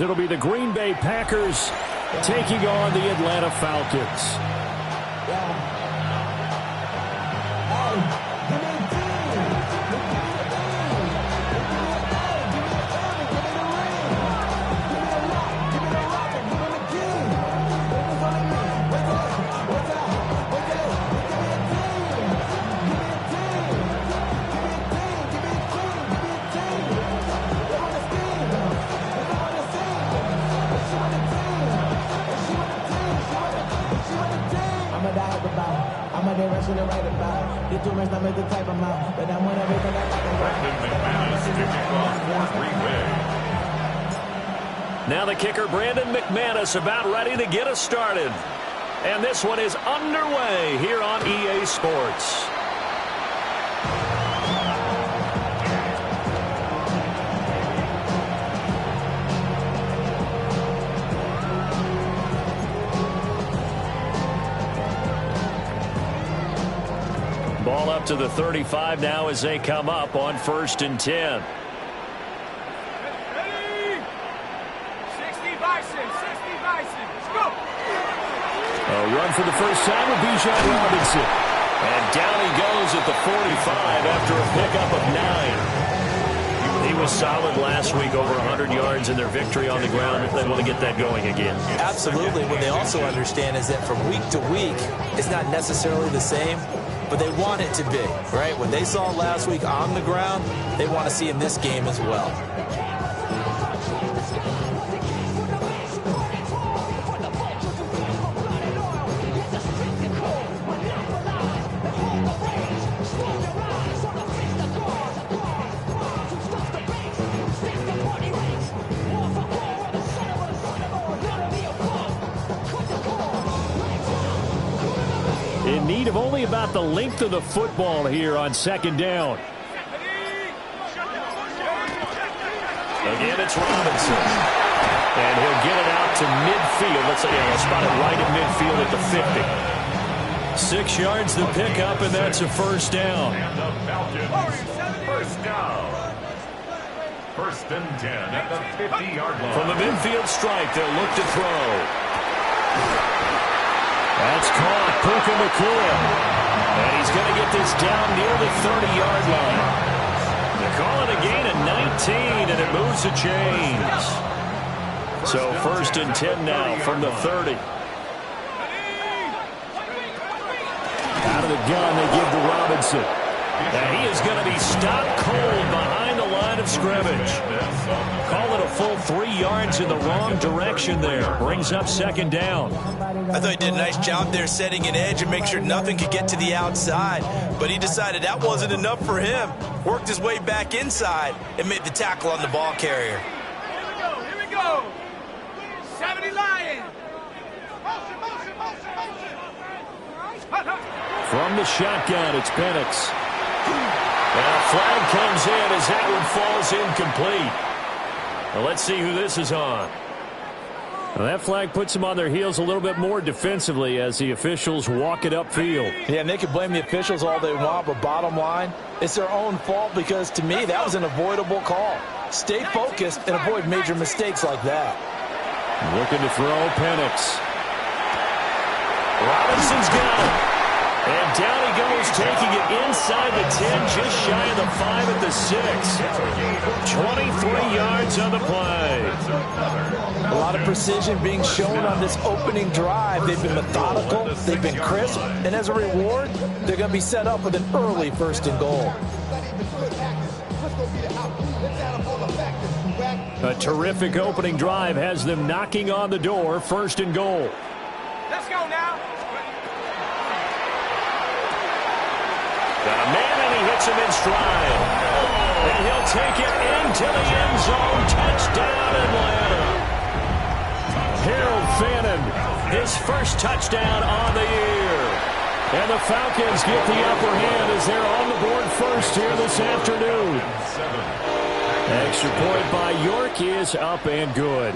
It'll be the Green Bay Packers taking on the Atlanta Falcons. Now the kicker, Brandon McManus, about ready to get us started. And this one is underway here on EA Sports. Ball up to the 35 now as they come up on 1st and 10. A run for the first time with Bijan Robinson. And down he goes at the 45 after a pickup of 9. He was solid last week, over 100 yards in their victory on the ground. They want to get that going again. Absolutely. What they also understand is that from week to week, it's not necessarily the same, but they want it to be, right? What they saw last week on the ground, they want to see in this game as well. In need of only about the length of the football here on 2nd down. Again, it's Robinson. And he'll get it out to midfield. Let's spot it right at midfield at the 50. 6 yards the pickup, and that's a 1st down. First down. 1st and 10 at the 50-yard line. From the midfield strike, they'll look to throw. That's caught, Puka Nacua. And he's going to get this down near the 30-yard line. They call it a gain of 19, and it moves the chains. So 1st and 10 now from the 30. Out of the gun, they give to Robinson. And he is going to be stopped cold behind the line of scrimmage. Call it a full 3 yards in the wrong direction there. Brings up 2nd down. I thought he did a nice job there setting an edge and make sure nothing could get to the outside. But he decided that wasn't enough for him. Worked his way back inside and made the tackle on the ball carrier. Here we go. 70 Lions. From the shotgun, it's Penix. And a flag comes in as that one falls incomplete. Well, let's see who this is on. Well, that flag puts them on their heels a little bit more defensively as the officials walk it upfield. Yeah, and they can blame the officials all they want, but bottom line, it's their own fault because, to me, that was an avoidable call. Stay focused and avoid major mistakes like that. Looking to throw, Penix. Robinson's got it. And down he goes, taking it inside the 10, just shy of the 5 at the 6. 23 yards on the play. A lot of precision being shown on this opening drive. They've been methodical, they've been crisp, and as a reward, they're going to be set up with an early 1st and goal. A terrific opening drive has them knocking on the door, 1st and goal. Let's go now. Got a man, and he hits him in stride. And he'll take it into the end zone. Touchdown, Atlanta. Harold Fannin, his first touchdown on the year. And the Falcons get the upper hand as they're on the board first here this afternoon. Extra point by York is up and good.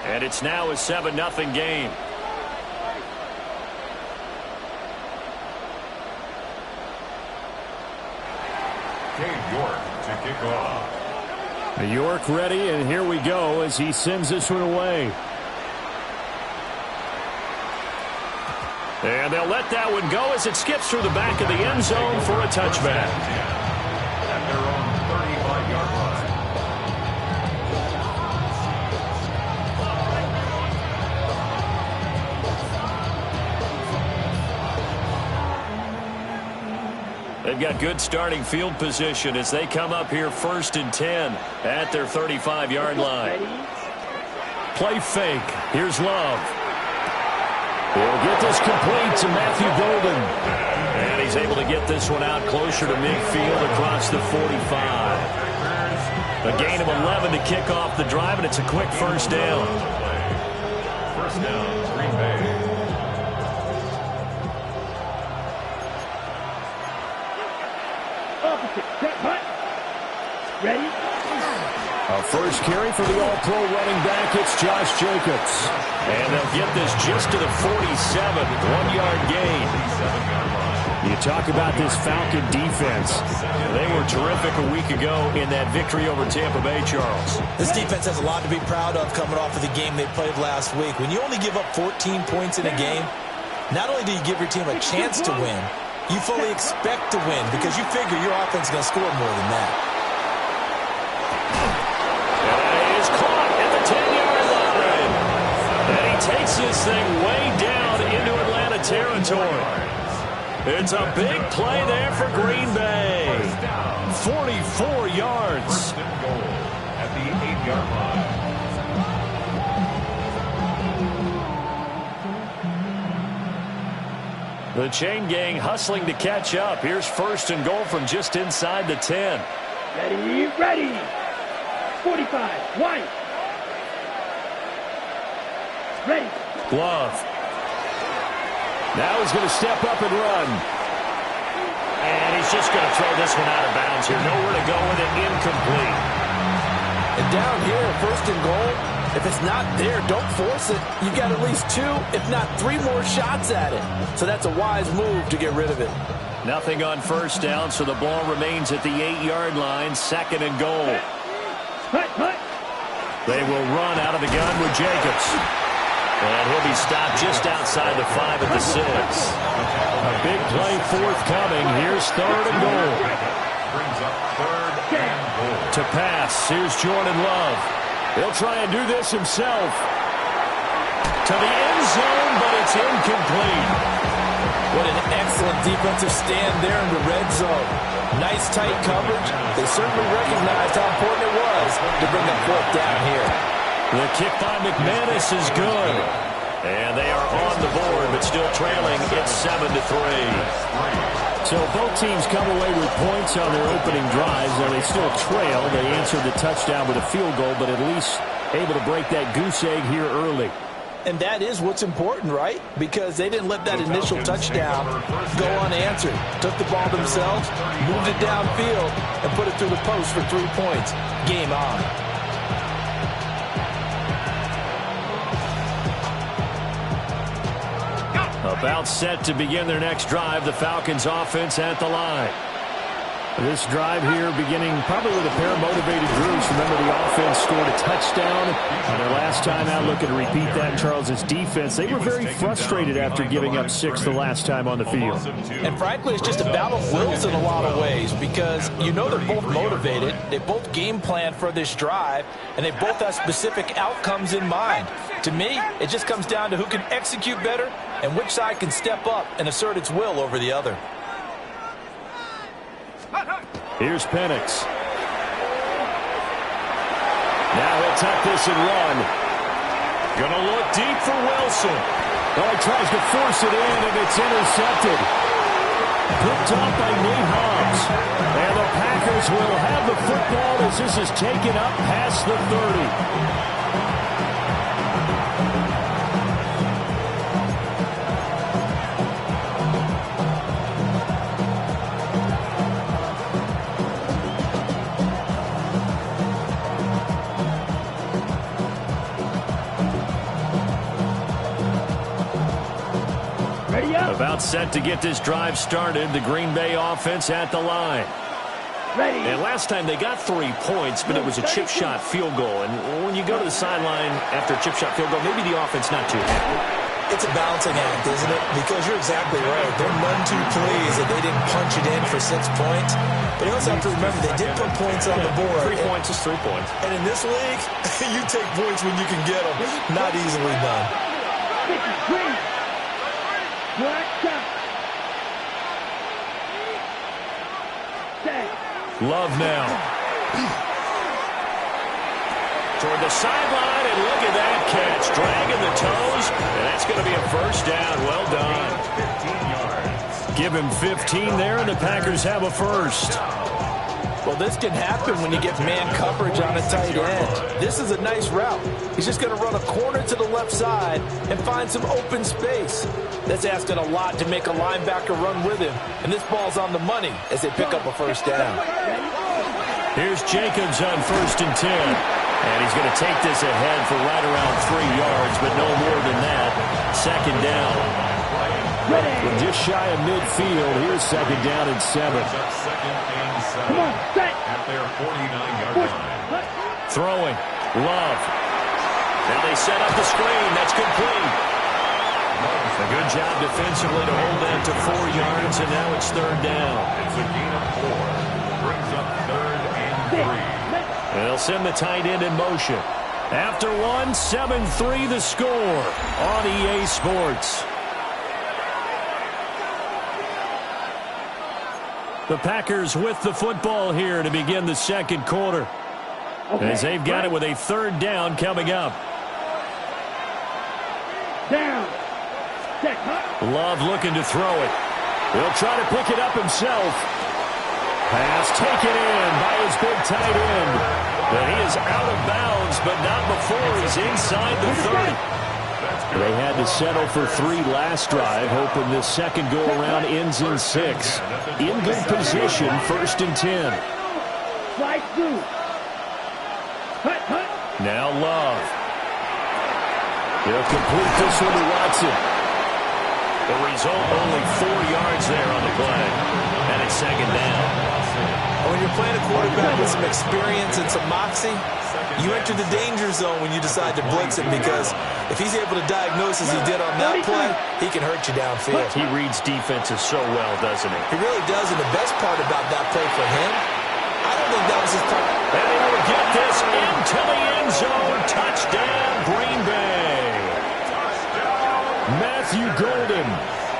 And it's now a 7-0 game. York to kick off. York ready, and here we go as he sends this one away. And they'll let that one go as it skips through the back of the end zone for a touchback. At their own 35-yard line. They've got good starting field position as they come up here 1st and 10 at their 35-yard line. Play fake. Here's Love. He'll get this complete to Matthew Golden. And he's able to get this one out closer to midfield across the 45. A gain of 11 to kick off the drive, and it's a quick first down. First down, Green Bay. Ready? A first carry for the all-pro running back. It's Josh Jacobs. And they'll get this just to the 47. 1-yard gain. You talk about this Falcon defense. They were terrific a week ago in that victory over Tampa Bay, Charles. This defense has a lot to be proud of coming off of the game they played last week. When you only give up 14 points in a game, not only do you give your team a chance to win, you fully expect to win because you figure your offense is going to score more than that. Is caught at the 10-yard line. And he takes this thing way down into Atlanta territory. It's a big play there for Green Bay. 44 yards. First and goal at the 8-yard line. The chain gang hustling to catch up. Here's 1st and goal from just inside the 10. Ready, ready. 45, wide. Ready. Love. Now he's going to step up and run. And he's just going to throw this one out of bounds here. Nowhere to go with it. Incomplete. And down here, 1st and goal, if it's not there, don't force it. You've got at least 2, if not 3 more shots at it. So that's a wise move to get rid of it. Nothing on 1st down, so the ball remains at the 8-yard line. 2nd and goal. They will run out of the gun with Jacobs. And he'll be stopped just outside the 5 at the 6. A big play forthcoming. Here's 3rd and goal. Brings up 3rd and goal. To pass, here's Jordan Love. He'll try and do this himself. To the end zone, but it's incomplete. What an excellent defensive stand there in the red zone. Nice tight coverage. They certainly recognized how important it was to bring that 4th down here. The kick by McManus is good. And they are on the board, but still trailing. It's 7-3. So both teams come away with points on their opening drives. Now they still trail. They answered the touchdown with a field goal, but at least able to break that goose egg here early. And that is what's important, right? Because they didn't let that initial touchdown go unanswered. Took the ball themselves, moved it downfield, and put it through the post for 3 points. Game on. About set to begin their next drive, the Falcons offense at the line. This drive here beginning probably with a pair of motivated groups. Remember, the offense scored a touchdown on their last time out. Looking to repeat that. Charles's defense, they were very frustrated after giving up 6 the last time on the field. And frankly, it's just a battle of wills in a lot of ways because you know they're both motivated. They both game plan for this drive, and they both have specific outcomes in mind. To me, it just comes down to who can execute better and which side can step up and assert its will over the other. Here's Penix. Now he'll tuck this and run. Gonna look deep for Wilson. Oh, he tries to force it in, and it's intercepted. Picked off by Nate Hobbs. And the Packers will have the football as this is taken up past the 30. About set to get this drive started. The Green Bay offense at the line. And last time they got 3 points, but it was a chip shot field goal. And when you go to the sideline after a chip shot field goal, maybe the offense not too happy. It's a balancing act, isn't it? Because you're exactly right. They're none too pleased that they didn't punch it in for 6 points. But you also have to remember they did put points on the board. 3 points is 3 points. And in this league, you take points when you can get them. Not easily done. Love now. Toward the sideline, and look at that catch. Dragging the toes, and that's going to be a first down. Well done. 15 yards. Give him 15 there, and the Packers have a first. Well, this can happen when you get man coverage on a tight end. This is a nice route. He's just going to run a corner to the left side and find some open space. That's asking a lot to make a linebacker run with him. And this ball's on the money as they pick up a first down. Here's Jacobs on 1st and 10. And he's going to take this ahead for right around 3 yards, but no more than that. 2nd down. From just shy of midfield, here's 2nd down and 7. Come on, set. At their 49-yard line. Throwing. Love. Now they set up the screen. That's complete. A good job defensively to hold that to 4 yards, and now it's 3rd down. It's a gain of 4. Brings up 3rd and 3. And they'll send the tight end in motion. After one, 7-3 the score on EA Sports. The Packers with the football here to begin the 2nd quarter. As they've got it with a 3rd down coming up. Down. Set. Love looking to throw it. He'll try to pick it up himself. Pass taken in by his big tight end. But he is out of bounds, but not before he's inside the 30. They had to settle for 3 last drive, hoping this second go-around ends in 6. In good position, 1st and 10. Slide through. Hut. Now Love. He'll complete this one to Watson. The result, only 4 yards there on the play. And it's 2nd down. When you're playing a quarterback with some experience and some moxie, you enter the danger zone when you decide to blitz him, because if he's able to diagnose as he did on that play, he can hurt you downfield. He reads defenses so well, doesn't he? He really does, and the best part about that play for him, I don't think that was his part. And he will get this into the end zone. Touchdown, Green Bay. Matthew Golden,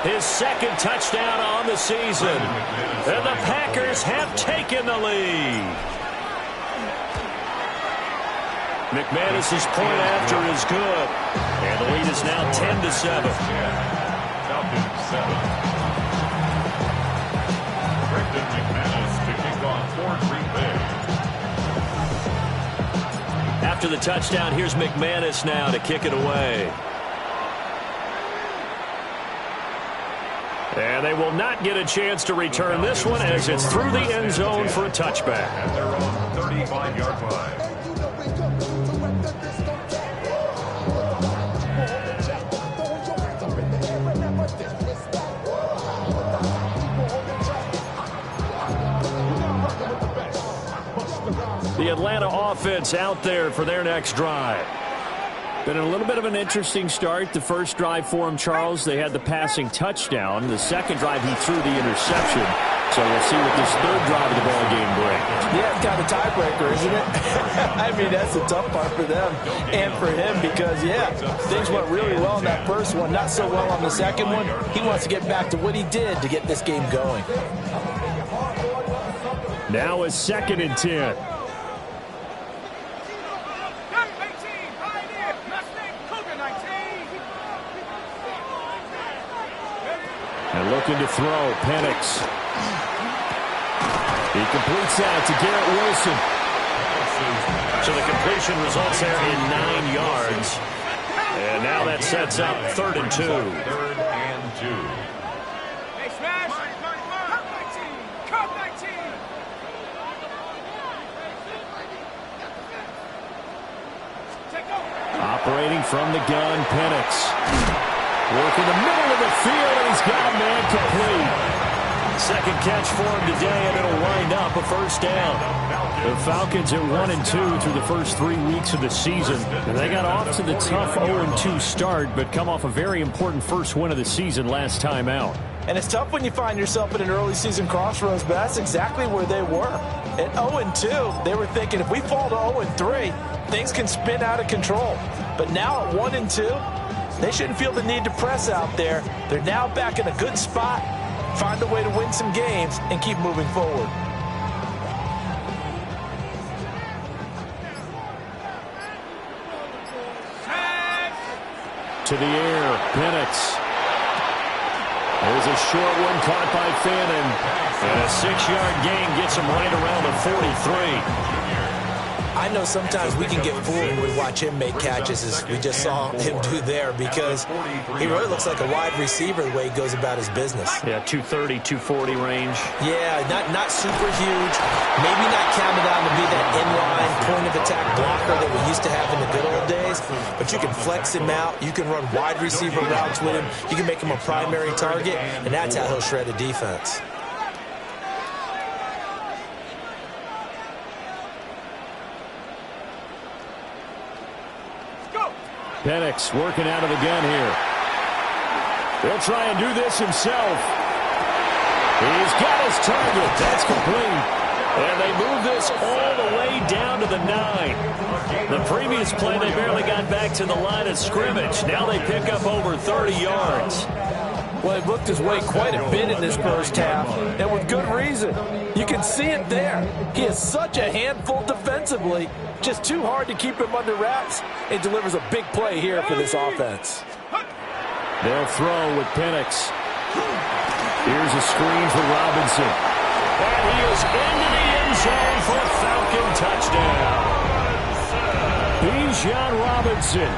his 2nd touchdown on the season. And the Packers have taken the lead. McManus's point after is good. And the lead is now 10-7. Falcons 7. Brendan McManus to kick off for Green Bay. After the touchdown, here's McManus now to kick it away. And they will not get a chance to return this one as it's through the end zone for a touchback. At their own 35-yard line. The Atlanta offense out there for their next drive. Been a little bit of an interesting start. The first drive for him, Charles, they had the passing touchdown. The second drive, he threw the interception. So we'll see what this 3rd drive of the ball game brings. Yeah, it's kind of a tiebreaker, isn't it? I mean, that's the tough part for them and for him because, yeah, things went really well in that first one, not so well on the second one. He wants to get back to what he did to get this game going. Now it's 2nd and 10. And looking to throw, Penix. He completes that to Garrett Wilson. So the completion results there in 9 yards. And now that sets up 3rd and 2. 3rd and 2. Hey, smash! Cut 19! Cut 19! Operating from the gun, Penix. Work in the middle of the field, and he's got a man complete. Second catch for him today, and it'll wind up a first down. The Falcons at 1-2 through the first 3 weeks of the season. And they got off to the tough 0-2 start, but come off a very important first win of the season last time out. And it's tough when you find yourself at an early season crossroads, but that's exactly where they were. At 0-2, they were thinking if we fall to 0-3, things can spin out of control. But now at 1-2, they shouldn't feel the need to press out there. They're now back in a good spot, find a way to win some games, and keep moving forward. To the air, Penix. There's a short one caught by Fannin. And a 6-yard gain gets him right around the 43. I know sometimes we can get fooled when we watch him make catches, as we just saw him do there, because he really looks like a wide receiver the way he goes about his business. Yeah, 230, 240 range. Yeah, not super huge. Maybe not counted on to be that inline point-of-attack blocker that we used to have in the good old days, but you can flex him out. You can run wide receiver routes with him. You can make him a primary target, and that's how he'll shred a defense. Penix working out of the gun here. He'll try and do this himself. He's got his target. That's complete. And they move this all the way down to the 9. The previous play, they barely got back to the line of scrimmage. Now they pick up over 30 yards. Well, he looked his way quite a bit in this first half, and with good reason. You can see it there. He is such a handful defensively. Just too hard to keep him under wraps. It delivers a big play here for this offense. They'll throw with Penix. Here's a screen for Robinson. And he is into the end zone for a Falcon touchdown. Bijan Robinson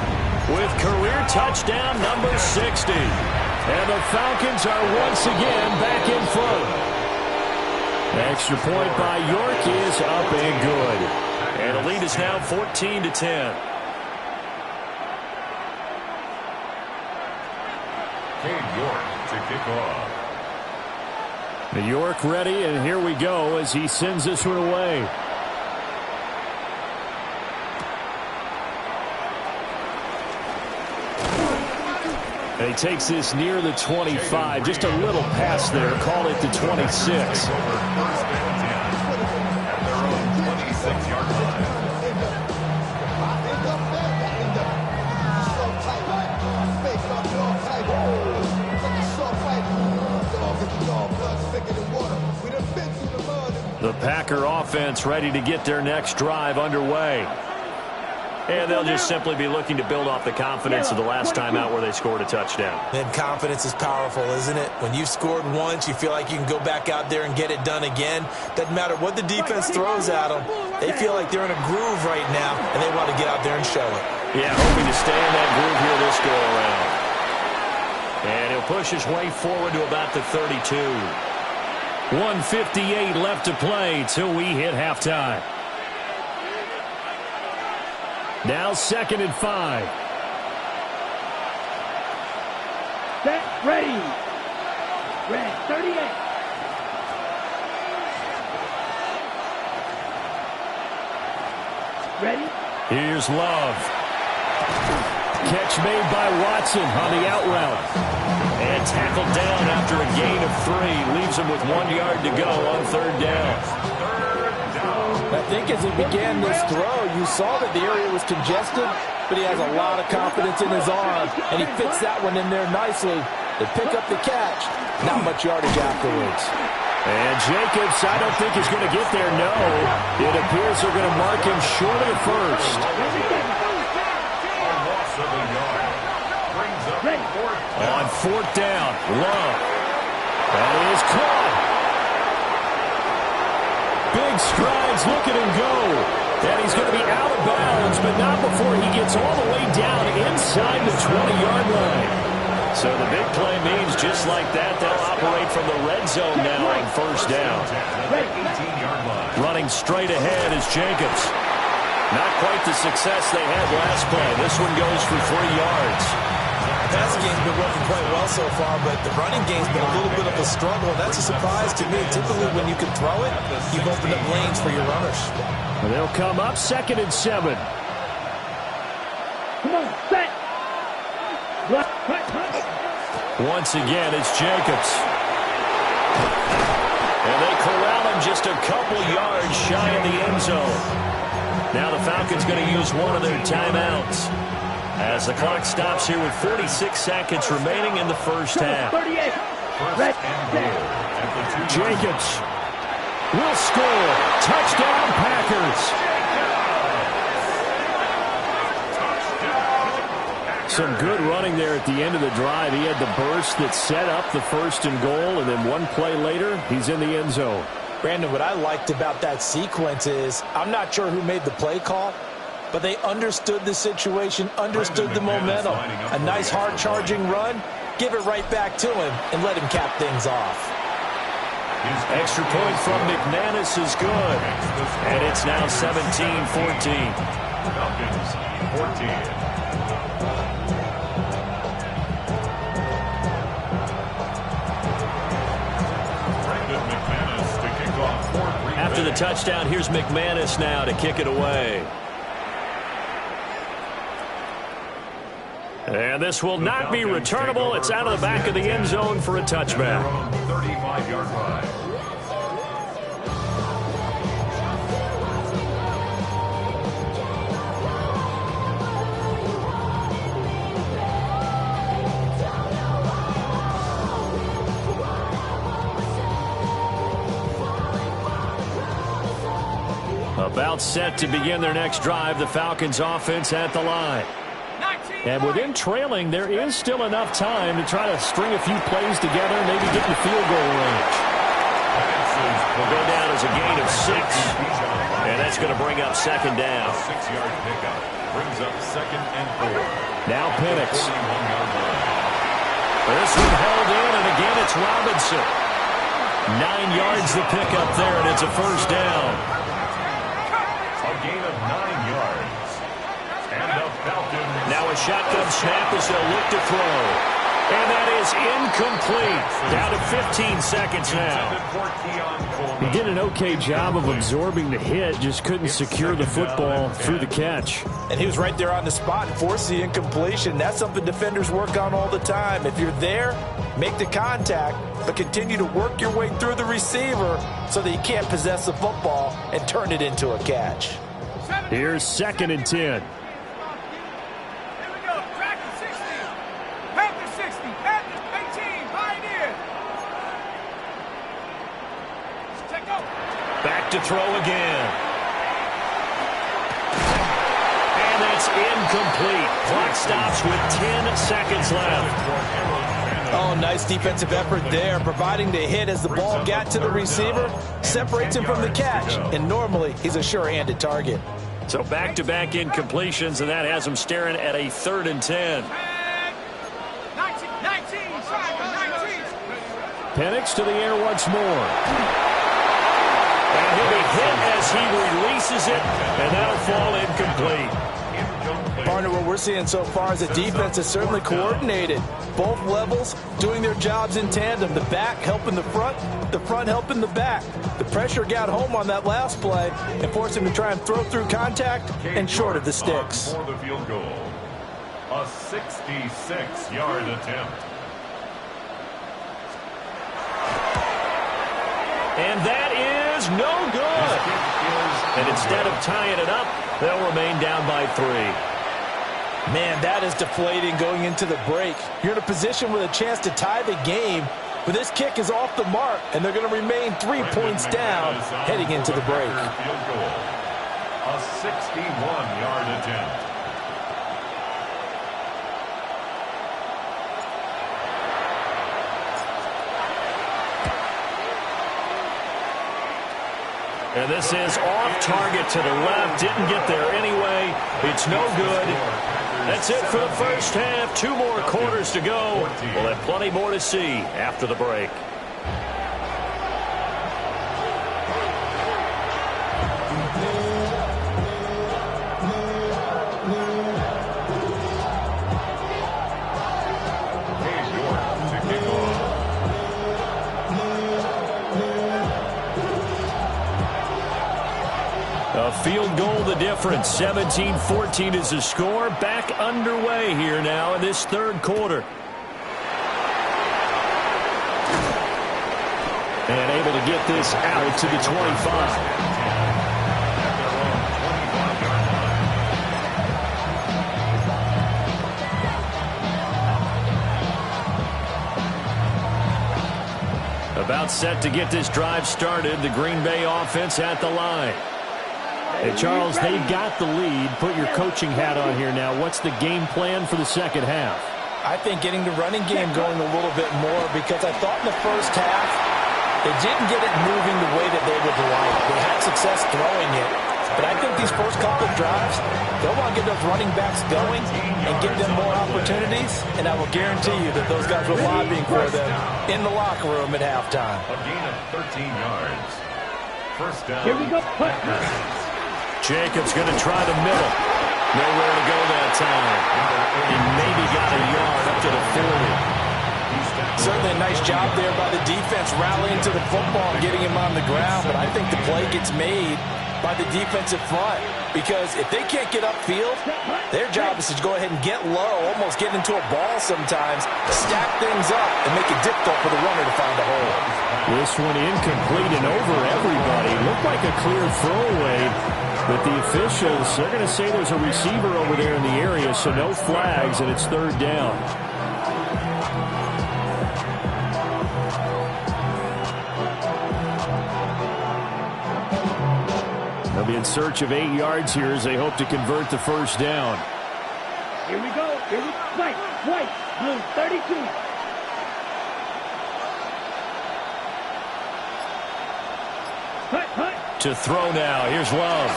with career touchdown number 60. And the Falcons are once again back in front. Extra point by York is up and good. And the lead is now 14-10. Cade York to kick off. York ready, and here we go as he sends this one away. And he takes this near the 25, just a little past there, call it the 26. The Packer offense ready to get their next drive underway. And they'll just simply be looking to build off the confidence of the last time out where they scored a touchdown. And confidence is powerful, isn't it? When you've scored once, you feel like you can go back out there and get it done again. Doesn't matter what the defense throws at them. They feel like they're in a groove right now, and they want to get out there and show it. Yeah, hoping to stay in that groove here this go-around. And he'll push his way forward to about the 32. 1:58 left to play till we hit halftime. Now 2nd and 5. Set, ready. Red, 38. Ready? Here's Love. Catch made by Watson on the out route. And tackled down after a gain of 3. Leaves him with 1 yard to go on 3rd down. I think as he began this throw, you saw that the area was congested, but he has a lot of confidence in his arm, and he fits that one in there nicely. They pick up the catch, not much yardage afterwards. And Jacobs, I don't think is going to get there, no. It appears they're going to mark him short of the first. On 4th down, Love. That is caught. Big strides, look at him go. And he's going to be out of bounds, but not before he gets all the way down inside the 20-yard line. So the big play means just like that, they'll operate from the red zone now on 1st down. Running straight ahead is Jacobs. Not quite the success they had last play. This one goes for 3 yards. passing game's been working quite well so far, but the running game's been a little bit of a struggle. That's a surprise to me. Typically, when you can throw it, you've opened up lanes for your runners. And they'll come up 2nd and 7. Come on, set. Once again, it's Jacobs. And they corral him just a couple yards shy of the end zone. Now the Falcons going to use one of their timeouts as the clock stops here with 46 seconds remaining in the first half. 38. Jacobs will score. Touchdown, Packers. Some good running there at the end of the drive. He had the burst that set up the 1st and goal, and then one play later, he's in the end zone. Brandon, what I liked about that sequence is I'm not sure who made the play call, but they understood the situation, understood the momentum. A nice hard-charging run, give it right back to him, and let him cap things off. Extra point from McManus is good. And it's now 17-14. Falcons 14. After the touchdown, here's McManus now to kick it away. And this will not be returnable. It's out of the back of the end zone for a touchback. 35-yard line. About set to begin their next drive. The Falcons offense at the line. And within trailing, there is still enough time to try to string a few plays together and maybe get in the field goal range. Will go down as a gain of 6. And that's going to bring up 2nd down. 6-yard pickup brings up 2nd and 4. Now Penix. This one held in, and again it's Robinson. 9 yards the pickup there, and it's a 1st down. A gain of 9 yards. And the Falcons. Now a shotgun snap as they'll look to throw. And that is incomplete. Down to 15 seconds now. He did an okay job of absorbing the hit, just couldn't secure the football through the catch. And he was right there on the spot and forced the incompletion. That's something defenders work on all the time. If you're there, make the contact, but continue to work your way through the receiver so that you can't possess the football and turn it into a catch. Here's 2nd and 10. Back to throw again. And that's incomplete. Clock stops with 10 seconds left. Oh, nice defensive effort there, providing the hit as the ball got to the receiver, separates him from the catch, and normally he's a sure-handed target. So back-to-back incompletions, and that has him staring at a 3rd and 10. Penix to the air once more. And he'll be hit as he releases it, and that'll fall incomplete. Partner, what we're seeing so far is the defense is certainly coordinated. Both levels doing their jobs in tandem. The back helping the front helping the back. The pressure got home on that last play and forced him to try and throw through contact and short of the sticks. For the field goal. A 66-yard attempt. And that is no good. And instead of tying it up, they'll remain down by 3. Man, that is deflating going into the break. You're in a position with a chance to tie the game, but this kick is off the mark, and they're going to remain 3 points down heading into the break. A 61-yard attempt. And this is off target to the left. Didn't get there anyway. It's no good. That's it for the first half. 2 more quarters to go. We'll have plenty more to see after the break. field goal the difference. 17-14 is the score. Back underway here now in this third quarter. And able to get this out to the 25. About set to get this drive started. The Green Bay offense at the line. Hey, Charles, they've got the lead. Put your coaching hat on here now. What's the game plan for the second half? I think getting the running game going a little bit more, because I thought in the first half they didn't get it moving the way that they would like. They had success throwing it. But I think these first couple of drives, they'll want to get those running backs going and get them more opportunities. And I will guarantee you that those guys were lobbying for them in the locker room at halftime. A gain of 13 yards. First down. Here we go. Jacobs going to try the middle. Nowhere to go that time. He maybe got a yard up to the 40. Certainly a nice job there by the defense rallying to the football and getting him on the ground. But I think the play gets made by the defensive front, because if they can't get upfield, their job is to go ahead and get low, almost get into a ball sometimes, stack things up, and make it difficult for the runner to find a hole. This one incomplete and over everybody. Looked like a clear throwaway, but the officials, they're going to say there's a receiver over there in the area, so no flags, and it's third down. They'll be in search of 8 yards here as they hope to convert the first down. Here we go. Here we go. White, blue, 32. To throw now. Here's Love.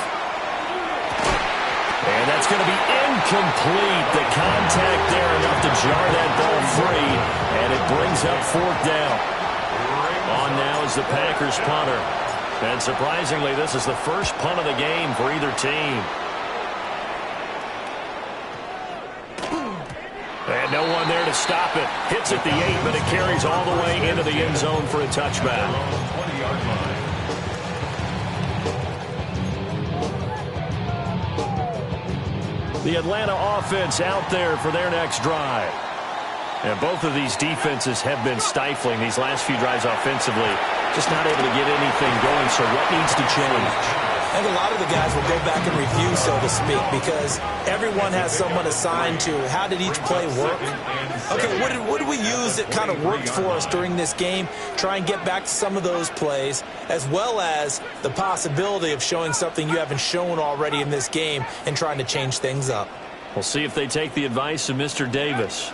And that's going to be incomplete. The contact there enough to jar that ball free. And it brings up fourth down. On now is the Packers punter. And surprisingly, this is the first punt of the game for either team. And no one there to stop it. Hits at the 8, but it carries all the way into the end zone for a touchback. 20-yard line. The Atlanta offense out there for their next drive. And both of these defenses have been stifling these last few drives offensively. Just not able to get anything going, so what needs to change? I think a lot of the guys will go back and review, so to speak, because everyone has someone assigned to how did each play work. Okay, what did we use that kind of worked for us during this game? Try and get back to some of those plays, as well as the possibility of showing something you haven't shown already in this game and trying to change things up. We'll see if they take the advice of Mr. Davis.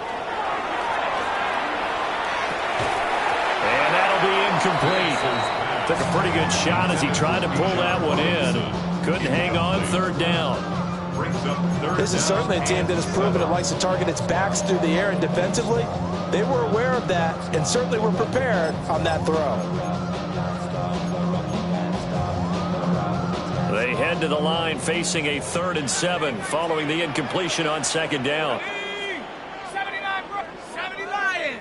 And that'll be incomplete. Took a pretty good shot as he tried to pull that one in. Couldn't hang on. Third down. This is certainly a team that has proven it likes to target its backs through the air, and defensively, they were aware of that and certainly were prepared on that throw. They head to the line facing a 3rd and 7 following the incompletion on second down. 70 Lions.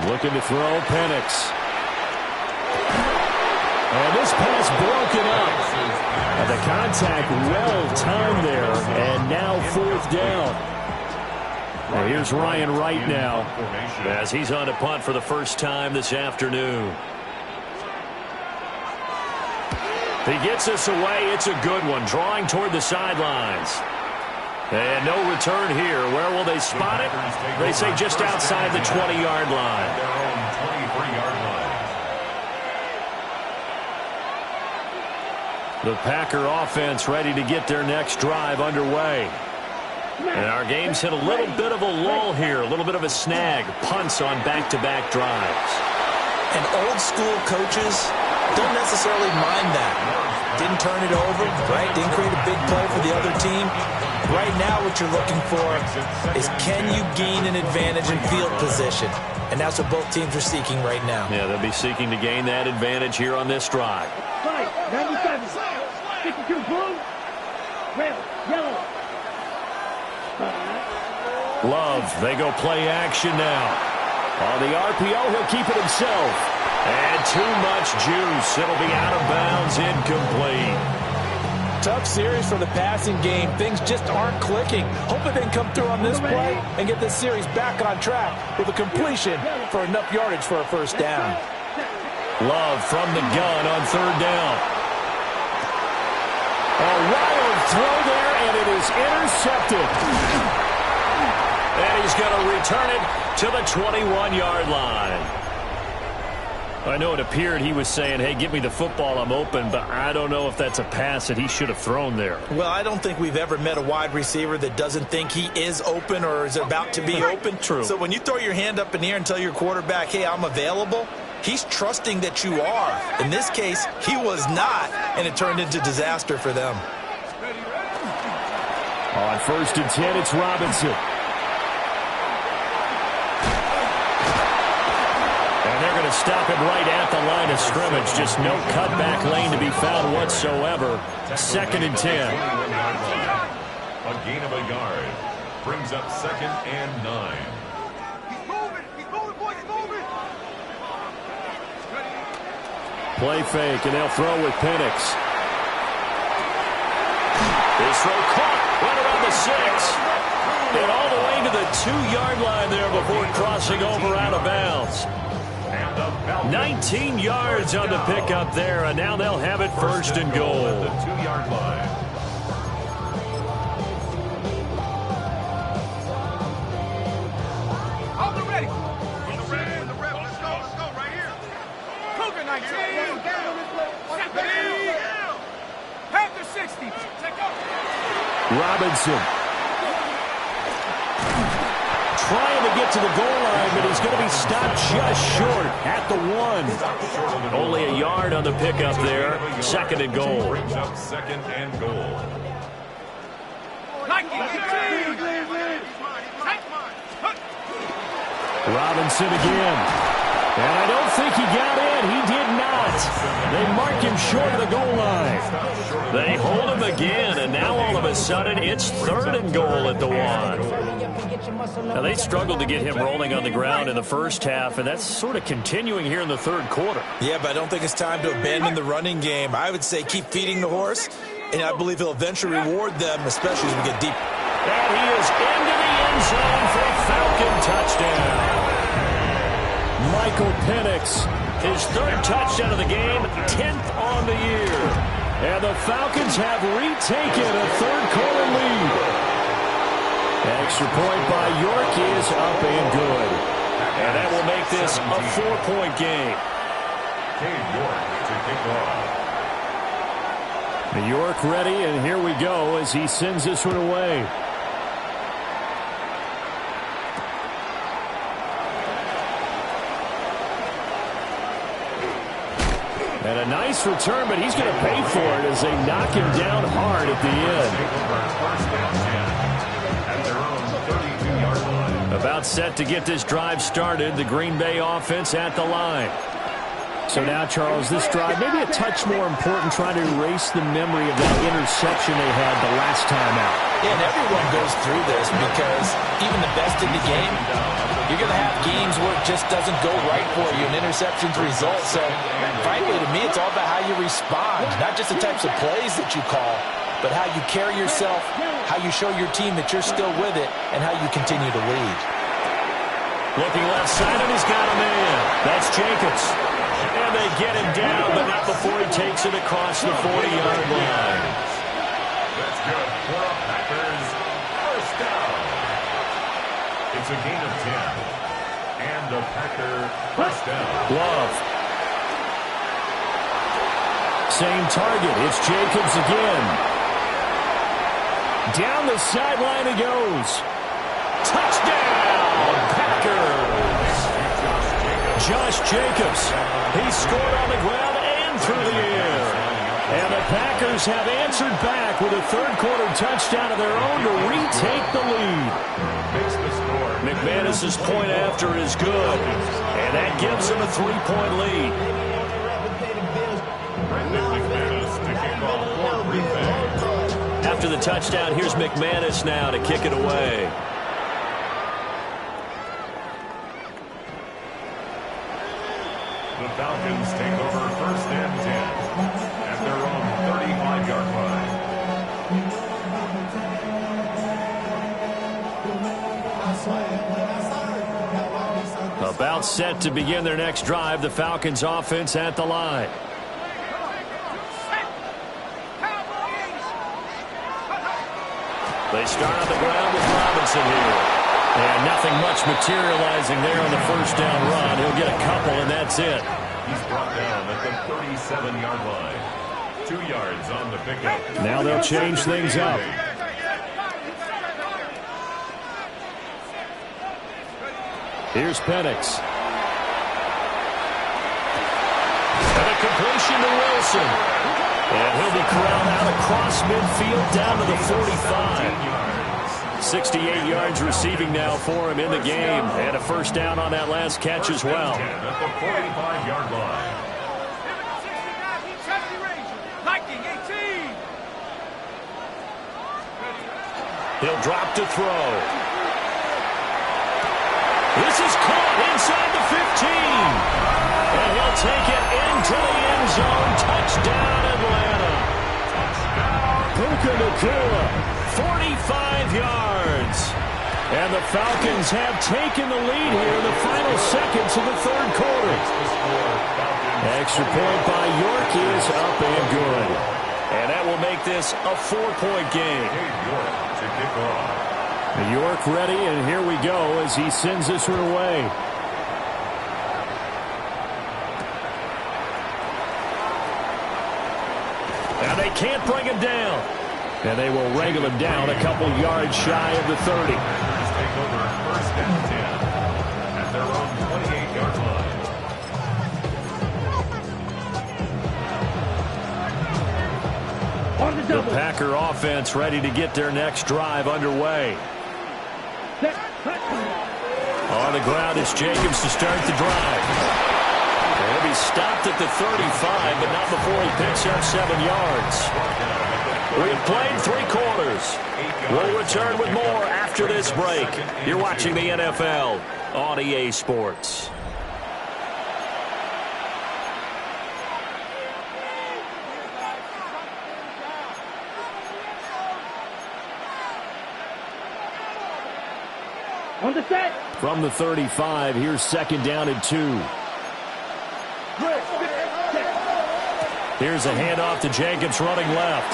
Looking to throw, Penix. And this pass broken up. And the contact well timed there. And now 4th down. Well, here's Ryan Wright now as he's on to punt for the first time this afternoon. He gets us away. It's a good one. Drawing toward the sidelines. And no return here. Where will they spot it? They say just outside the 20-yard line. Their own 23-yard line. The Packer offense ready to get their next drive underway. And our game's hit a little bit of a lull here, a little bit of a snag. Punts on back-to-back drives. And old school coaches don't necessarily mind that. Didn't turn it over, right? Didn't create a big play for the other team. Right now what you're looking for is, can you gain an advantage in field position? And that's what both teams are seeking right now. Yeah, they'll be seeking to gain that advantage here on this drive. 97, 52, blue, red, yellow. Love, they go play action now. On the RPO, he'll keep it himself. And too much juice. It'll be out of bounds, incomplete. Tough series for the passing game. Things just aren't clicking. Hoping they can come through on this play and get this series back on track with a completion for enough yardage for a first down. Love from the gun on third down. A wild throw there, and it is intercepted. And he's going to return it to the 21-yard line. I know it appeared he was saying, hey, give me the football, I'm open, but I don't know if that's a pass that he should have thrown there. Well, I don't think we've ever met a wide receiver that doesn't think he is open or is about to be open. True. So when you throw your hand up in the air and tell your quarterback, hey, I'm available, he's trusting that you are. In this case, he was not, and it turned into disaster for them. On 1st and 10, it's Robinson. And they're going to stop him right at the line of scrimmage. Just no cutback lane to be found whatsoever. 2nd and 10. A gain of a yard. Brings up 2nd and 9. He's moving. He's moving, boys. He's moving. Play fake, and they'll throw with Penix. This throw caught right around the 6. And all the way to the 2-yard line there before crossing over out of bounds. 19 yards on the pickup there, and now they'll have it 1st and goal. At the 2-yard line. On the ready. On the ready. Let's go. Let's go right here. Cougar 19. Panther 60. Take off. Robinson. Trying to get to the goal line, but he's going to be stopped just short at the 1. Only a yard on the pickup there. 2nd and goal. Brings up 2nd and goal. Robinson again. And I don't think he got in. He did not. They mark him short of the goal line. They hold him again, and now all of a sudden it's 3rd and goal at the 1. Now, they struggled to get him rolling on the ground in the first half, and that's sort of continuing here in the 3rd quarter. Yeah, but I don't think it's time to abandon the running game. I would say keep feeding the horse, and I believe he'll eventually reward them, especially as we get deep. And he is into the end zone for a Falcon touchdown. Michael Penix, his 3rd touchdown of the game, 10th on the year. And the Falcons have retaken a 3rd quarter lead. Extra point by York is up and good. And that will make this a 4-point game. Cade York to kick off. New York ready, and here we go as he sends this one away. And a nice return, but he's going to pay for it as they knock him down hard at the end. About set to get this drive started. The Green Bay offense at the line. So now, Charles, this drive maybe a touch more important, trying to erase the memory of that interception they had the last time out. Yeah, and everyone goes through this because even the best in the game, you're going to have games where it just doesn't go right for you, and interceptions result. So, frankly, to me, it's all about how you respond, not just the types of plays that you call, but how you carry yourself, how you show your team that you're still with it, and how you continue to lead. Looking left side, and he's got a man. That's Jacobs. And they get him down, but not before he takes it across the 40-yard line. That's good for a Packers first down. It's a gain of 10. And the Packer first down. Love. Same target. It's Jacobs again. Down the sideline he goes. Touchdown, Packers. Josh Jacobs. He scored on the ground and through the air. And the Packers have answered back with a 3rd quarter touchdown of their own to retake the lead. McManus's point after is good. And that gives them a 3-point lead. After the touchdown, here's McManus now to kick it away. The Falcons take over 1st and 10 at their own 35-yard line. About set to begin their next drive. The Falcons offense at the line. They start on the ground with Robinson here. And nothing much materializing there on the first down run. He'll get a couple, and that's it. He's brought down at the 37-yard line. 2 yards on the pickup. Now they'll change things up. Here's Penix. And a completion to Wilson. And he'll be corralled out across midfield down to the 45. 68 yards receiving now for him in the game. And a first down on that last catch as well. At the 45-yard line. He'll drop to throw. This is caught inside the 15. And he'll take it into the end zone. Touchdown, Atlanta. Puka Nacua, 45 yards. And the Falcons have taken the lead here in the final seconds of the third quarter. Extra point by York is up and good. And that will make this a 4-point game. York ready, and here we go as he sends this one away. And they can't bring him down. And they will wrangle him down a couple yards shy of the 30. Take over 1st and 10 at their own 28-yard line. The Packer offense ready to get their next drive underway. On the ground is Jacobs to start the drive. He'll be stopped at the 35, but not before he picks up 7 yards. We've played 3 quarters. We'll return with more after this break. You're watching the NFL on EA Sports. On the set. From the 35, here's 2nd down and 2. Here's a handoff to Jacobs running left.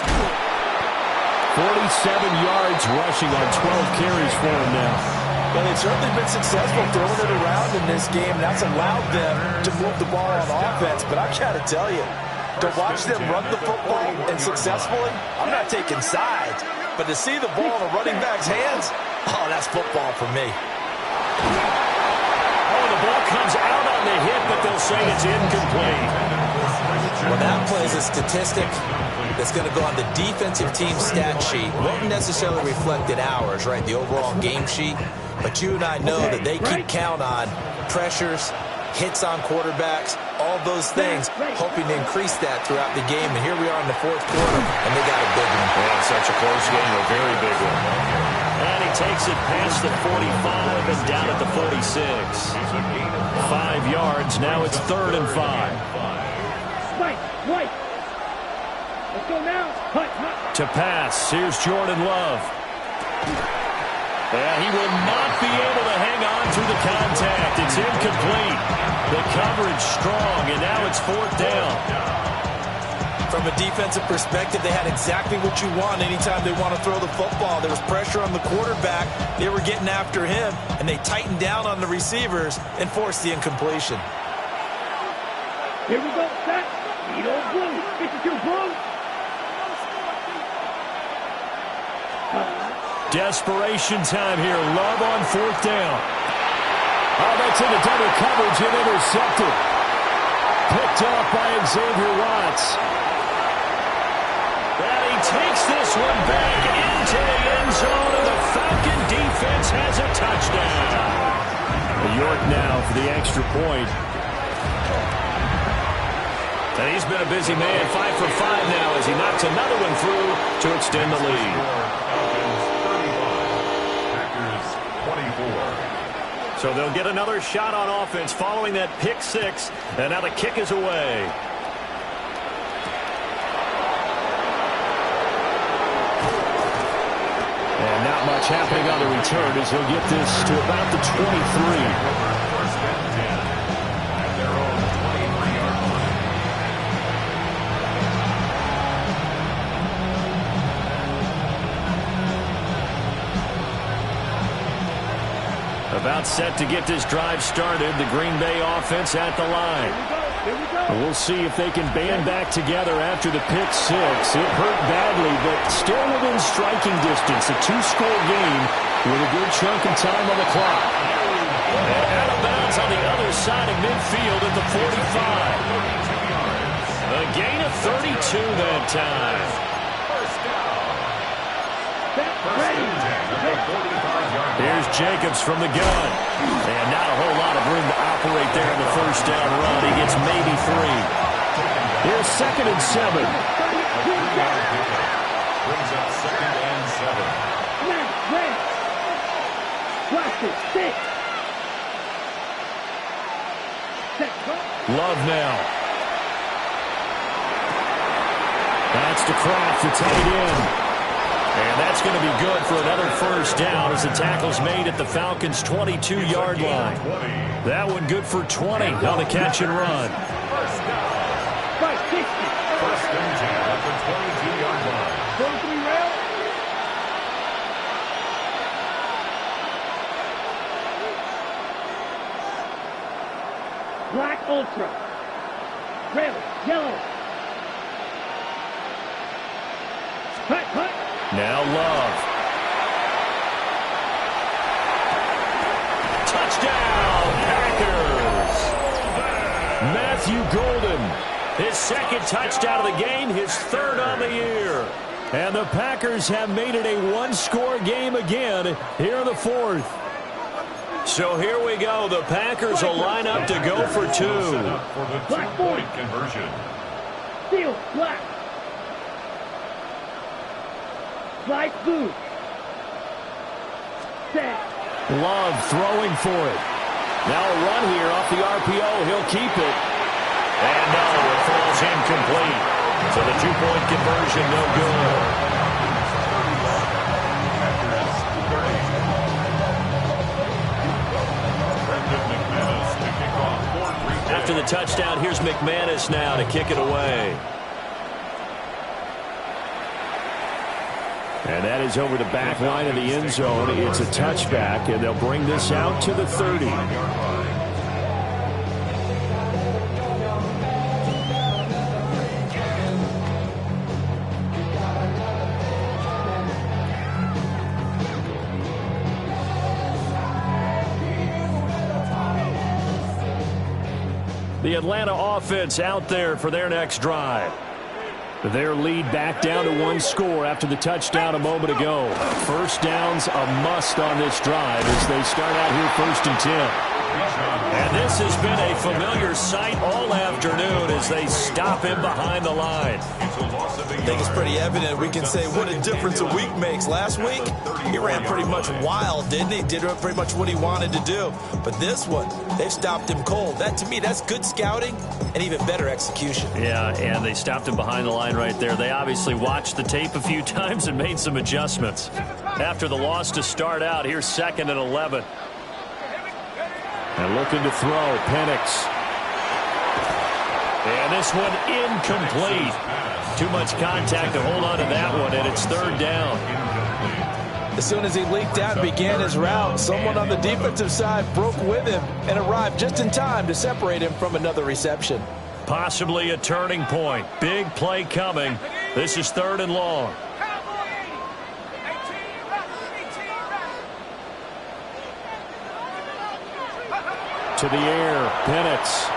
47 yards rushing on 12 carries for him now. Well, they've certainly been successful throwing it around in this game. That's allowed them to move the ball on offense. But I've got to tell you, to watch them run the football and successfully, I'm not taking sides. But to see the ball in a running back's hands, oh, that's football for me. Oh, the ball comes out on the hit, but they'll say it's incomplete. Well, that play is a statistic that's going to go on the defensive team stat sheet. Won't necessarily reflect in ours, right, the overall game sheet. But you and I know that they keep count on pressures, hits on quarterbacks, all those things, hoping to increase that throughout the game. And here we are in the 4th quarter, and they got a big one. Yeah, such a close game, a very big one. And he takes it past the 45 and down at the 46. 5 yards, now it's 3rd and 5. White. Let's go now. To pass, here's Jordan Love. And he will not be able to hang on through the contact. It's incomplete. The coverage strong, and now it's 4th down. From a defensive perspective, they had exactly what you want anytime they want to throw the football. There was pressure on the quarterback. They were getting after him, and they tightened down on the receivers and forced the incompletion. Here we go, set. Beat old blue. 52 blue. Desperation time here. Love on 4th down. Oh, that's into double coverage and intercepted. Picked off by Xavier Watts. And he takes this one back into the end zone, and the Falcon defense has a touchdown. York now for the extra point. And he's been a busy man, 5 for 5 now as he knocks another one through to extend the lead. 24. So they'll get another shot on offense following that pick six. And now the kick is away. And not much happening on the return as he'll get this to about the 23. About set to get this drive started. The Green Bay offense at the line. We'll see if they can band back together after the pick six. It hurt badly, but still within striking distance. A two-score game with a good chunk of time on the clock. And out of bounds on the other side of midfield at the 45. A gain of 32 that time. Here's Jacobs from the gun. And not a whole lot of room to operate there in the first down run. He gets maybe 3. Here's 2nd and 7. Brings up 2nd and 7. Watch it. 6. Love now. That's to Kraft, the tight end. And that's going to be good for another first down as the tackle's made at the Falcons' 22-yard line. That one good for 20 on the catch and run. First and 10 at the 22-yard line. 43 rail. Black Ultra. Rail. Yellow. Hut. Now Love. Touchdown, Packers! Matthew Golden, his 2nd touchdown of the game, his 3rd on the year. And the Packers have made it a one-score game again here in the 4th. So here we go. The Packers will line up to go for 2. For the two-point conversion. Steel. Black. Light blue. Set. Love throwing for it. Now a run here off the RPO. He'll keep it. And no, it falls incomplete. So the 2-point conversion no good. After the touchdown, here's McManus now to kick it away. And that is over the back line of the end zone. It's a touchback, and they'll bring this out to the 30. The Atlanta offense out there for their next drive. Their lead back down to 1 score after the touchdown a moment ago. First down's a must on this drive as they start out here 1st and 10. And this has been a familiar sight all afternoon as they stop him behind the line. I think it's pretty evident. We can say what a difference a week makes. Last week, he ran pretty much wild, didn't he? Did pretty much what he wanted to do. But this one, they've stopped him cold. That, to me, that's good scouting and even better execution. Yeah, and they stopped him behind the line right there. They obviously watched the tape a few times and made some adjustments. After the loss to start out, here's 2nd and 11. And looking to throw, Penix. And this one incomplete. Too much contact to hold on to that one, and it's 3rd down. As soon as he leaked out and began his route, someone on the defensive side broke with him and arrived just in time to separate him from another reception. Possibly a turning point. Big play coming. This is 3rd and long. To the air, Penix.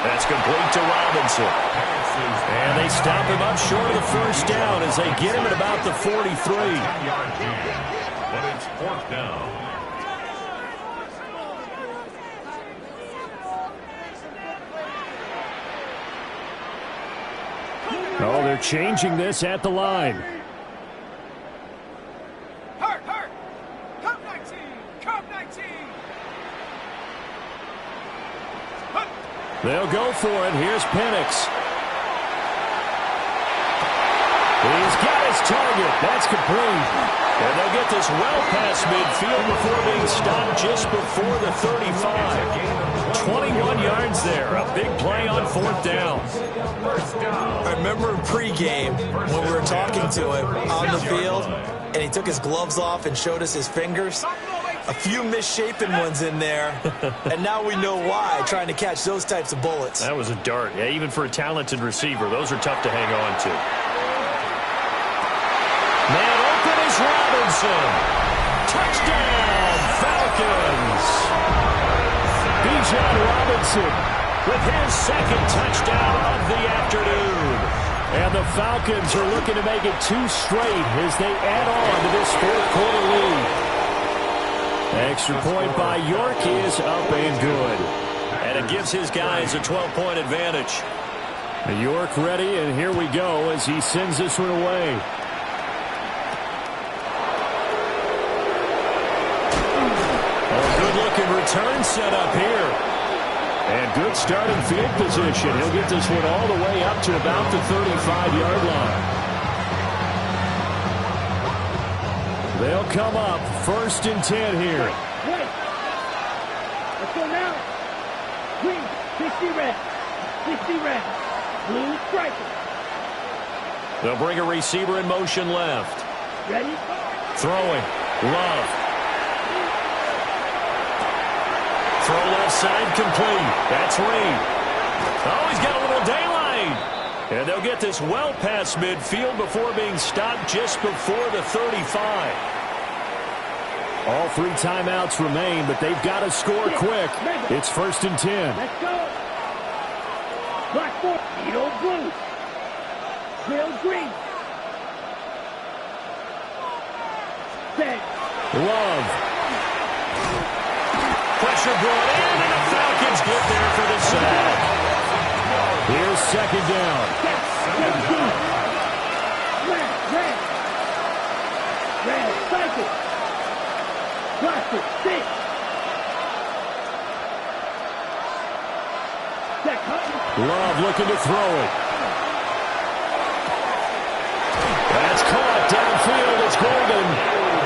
That's complete to Robinson. And they stop him up short of the first down as they get him at about the 43. But it's 4th down. Oh, they're changing this at the line. Hurt. Come 19. Come 19. They'll go for it. Here's Penix. He's got his target. That's complete. And they'll get this well past midfield before being stopped just before the 35. 21 yards there. A big play on 4th down. I remember in pregame when we were talking to him on the field, and he took his gloves off and showed us his fingers. A few misshapen ones in there, and now we know why, trying to catch those types of bullets. That was a dart. Yeah, even for a talented receiver, those are tough to hang on to. Man open is Robinson. Touchdown, Falcons. Bijan Robinson with his second touchdown of the afternoon. And the Falcons are looking to make it 2 straight as they add on to this 4th quarter lead. Extra point by York is up and good. And it gives his guys a 12-point advantage. York ready, and here we go as he sends this one away. Good-looking return set up here. And good starting field position. He'll get this one all the way up to about the 35-yard line. They'll come up 1st and 10 here. Wait. Let's go now. Green, 60 red. 60 red. Blue striker. They'll bring a receiver in motion left. Ready? Throwing. Love. Throw left side complete. That's Reed. Oh, he's got a little daylight. And they'll get this well past midfield before being stopped just before the 35. All 3 timeouts remain, but they've got to score quick. It's 1st and 10. Let's go. Black 4. Edo blue. Trail green. Set. Love. Pressure brought in, and the Falcons get there for the sack. Here's 2nd down. Red, cycle. Cluster, 6. Love looking to throw it. That's caught downfield. It's Golden.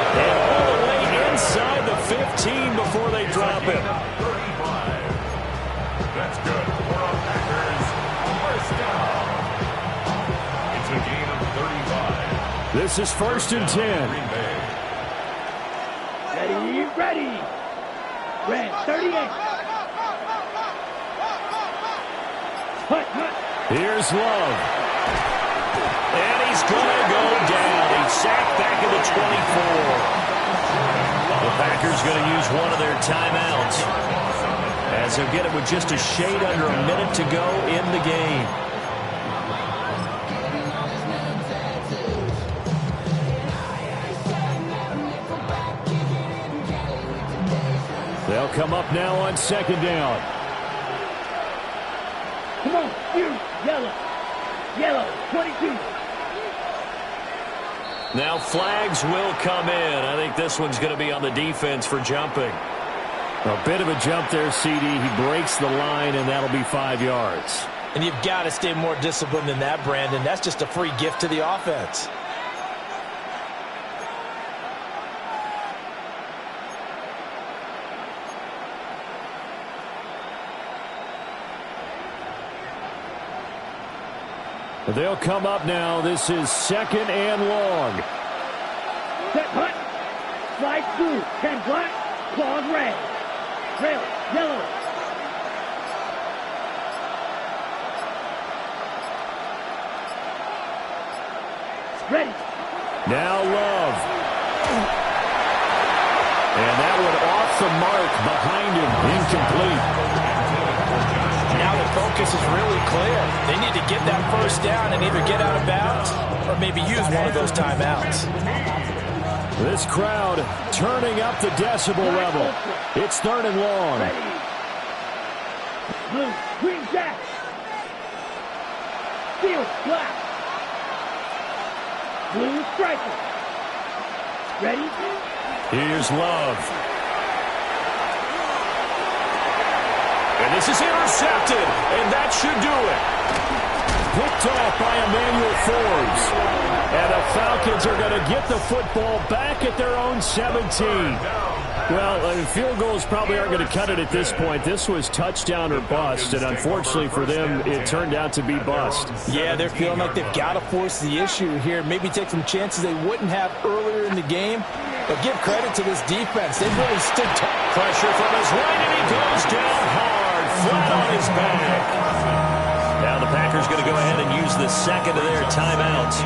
And all the way inside the 15 before they drop it. 35. That's good. For our Packers, 1st down. It's a gain of 35. This is 1st and 10. Ready. Red, 38. Hut. Here's Love. And he's going to go down. He's sacked back at the 24. The Packers going to use one of their timeouts, as they'll get it with just a shade under a minute to go in the game. They'll come up now on 2nd down. Come on, you, yellow, 22. Now flags will come in. I think this one's going to be on the defense for jumping. A bit of a jump there, CD. He breaks the line, and that'll be 5 yards. And you've got to stay more disciplined than that, Brandon. That's just a free gift to the offense. They'll come up now. This is 2nd and long. Set hunt. Slide blue. 10 black. Claws red. Trail yellow. Ready. Now Love. And that one off the mark behind him. Incomplete. Now the focus is really clear. They need to get that 1st down and either get out of bounds or maybe use one of those timeouts. This crowd turning up the decibel level. It's 3rd and long. Ready. Blue. Green jack. Steel black. Blue striker. Ready? Here's Love. And This is intercepted, and that should do it. Picked off by Emmanuel Forbes. And the Falcons are going to get the football back at their own 17. Well, field goals probably aren't going to cut it at this point. This was touchdown or bust, and unfortunately for them, it turned out to be bust. Yeah, they're feeling like they've got to force the issue here. Maybe take some chances they wouldn't have earlier in the game. But give credit to this defense. They've really stood tall. Pressure from his right, and he goes down hard, flat on his back. Now the Packers going to go ahead and use the second of their timeouts,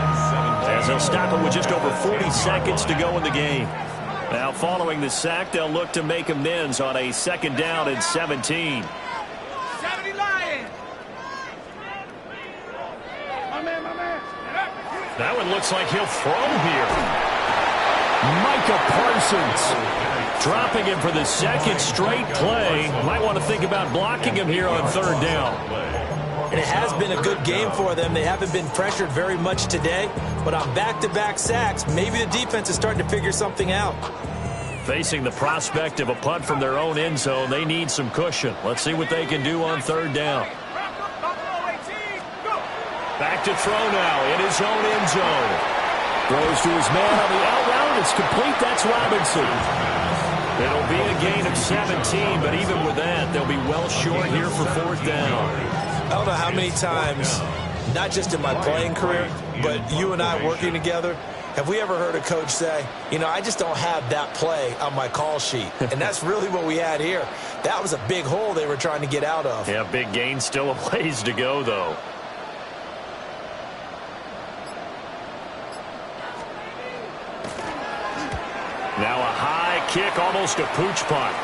as they'll stop it with just over 40 seconds to go in the game. Now, following the sack, they'll look to make amends on a second down and 17. 70 Lions. My man. That one looks like he'll throw here. Micah Parsons dropping him for the second straight play. Might want to think about blocking him here on third down. And it has been a good game for them. They haven't been pressured very much today. But on back-to-back sacks, maybe the defense is starting to figure something out. Facing the prospect of a punt from their own end zone, they need some cushion. Let's see what they can do on third down. Back to throw now in his own end zone. Throws to his man on the out route. It's complete. That's Robinson. It'll be a gain of 17, but even with that, they'll be well short here for fourth down. I don't know how many times, not just in my playing career, but you and I working together, have we ever heard a coach say, you know, I just don't have that play on my call sheet. And that's really what we had here. That was a big hole they were trying to get out of. Yeah, big gain, still a ways to go, though. Now a high kick, almost a pooch punt.